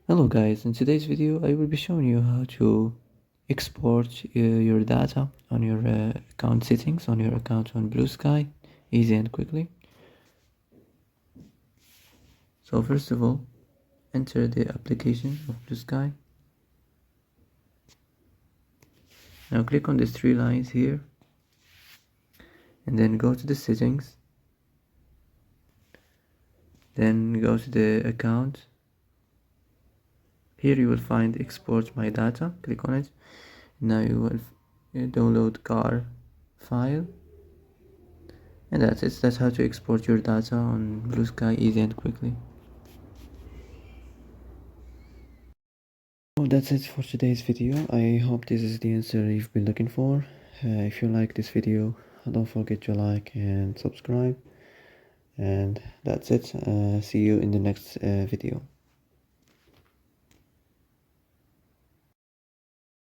Hello guys, in today's video I will be showing you how to export your data on your account settings on your account on Bluesky easy and quickly. So first of all, enter the application of Bluesky. Now click on these three lines here and then go to the settings, then go to the account. Here you will find export my data, click on it. Now you will download car file, and that's it. That's how to export your data on Bluesky easy and quickly. Well, that's it for today's video. I hope this is the answer you've been looking for. If you like this video, don't forget to like and subscribe. And that's it. See you in the next video.